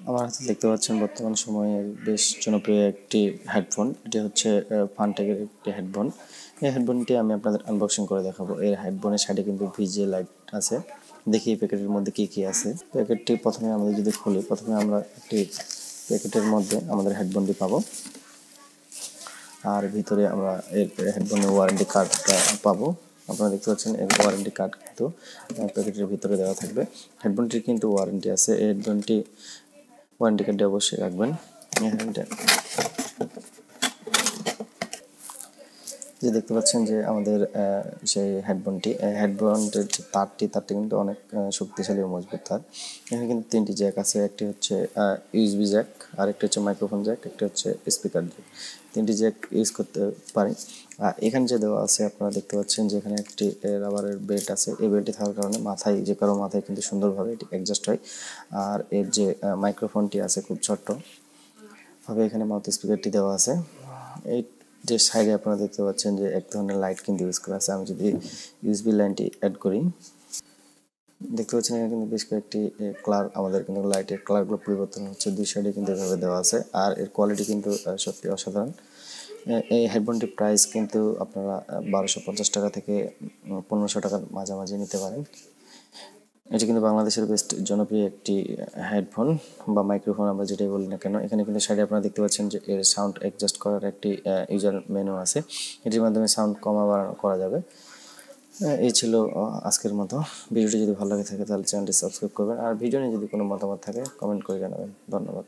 আমার হাতে দেখতে পাচ্ছেন বর্তমান সময়ে বেশ জনপ্রিয় একটি হেডফোন। এটি হচ্ছে ফানটেকের একটি হেডফোন। এই হেডফোনটি আমি আপনাদের আনবক্সিং করে দেখাবো। এই হেডফোনের সাইডে কিন্তু ভিজে লাইট আছে। দেখি এই প্যাকেটের মধ্যে কি কি আছে। প্যাকেটটি প্রথমে আমাদের যদি খুলি, প্রথমে আমরা একটি প্যাকেটের মধ্যে আমাদের হেডফোনটি পাবো, আর ভিতরে আমরা এর হেডফোনের ওয়ারেন্টি কার্ডটা পাবো। আপনারা দেখতে পাচ্ছেন এর ওয়ারেন্টি কার্ড কিন্তু প্যাকেটের ভিতরে দেওয়া থাকবে। হেডফোনটির কিন্তু ওয়ারেন্টি আছে। এই হেডফোনটি ওয়ারেন্টি কার্ডটি অবশ্যই রাখবেন। যে দেখতে পাচ্ছেন যে আমাদের সেই হেডফোনটির যে তারটি কিন্তু অনেক শক্তিশালী ও মজবুত তার। এখানে কিন্তু তিনটি জ্যাক আছে। একটি হচ্ছে ইউএসবি জ্যাক, আর একটি হচ্ছে মাইক্রোফোন জ্যাক, একটি হচ্ছে স্পিকার জ্যাক। তিনটি জ্যাক ইউজ করতে পারি। আর এখানে যে দেওয়া আছে আপনারা দেখতে পাচ্ছেন যে এখানে একটি রাবারের বেল্ট আছে। এই বেল্টটি থাকার কারণে মাথায়, যে কারো মাথায় কিন্তু সুন্দরভাবে এটি অ্যাডজাস্ট হয়। আর এর যে মাইক্রোফোনটি আছে খুব ছোট্ট ভাবে এখানে মাউথ স্পিকারটি দেওয়া আছে। এই যে সাইডে আপনারা দেখতে পাচ্ছেন যে এক ধরনের লাইট কিন্তু ইউজ করা আছে। আমি যদি ইউএসবি লাইনটি অ্যাড করি, দেখতে পাচ্ছেন এখানে কিন্তু বেশ কয়েকটি কালার, আমাদের কিন্তু লাইটের কালারগুলো পরিবর্তন হচ্ছে। দুই সাইডে কিন্তু এভাবে দেওয়া আছে। আর এর কোয়ালিটি কিন্তু সত্যি অসাধারণ। এই হেডফোনটির প্রাইস কিন্তু আপনারা 1250 টাকা থেকে 1500 টাকার মাঝামাঝি নিতে পারেন। এটি কিন্তু বাংলাদেশের বেস্ট জনপ্রিয় একটি হেডফোন বা মাইক্রোফোন, আমরা যেটাই বলি না কেন। এখানে কিন্তু সাইডে আপনারা দেখতে পাচ্ছেন যে এর সাউন্ড অ্যাডজাস্ট করার একটি ইউজার মেনু আছে। এটির মাধ্যমে সাউন্ড কমা বাড়ানো করা যাবে। এই ছিল আজকের মতো। ভিডিওটি যদি ভালো লাগে থাকে তাহলে চ্যানেলটি সাবস্ক্রাইব করবেন। আর ভিডিও নিয়ে যদি কোনো মতামত থাকে কমেন্ট করে জানাবেন। ধন্যবাদ।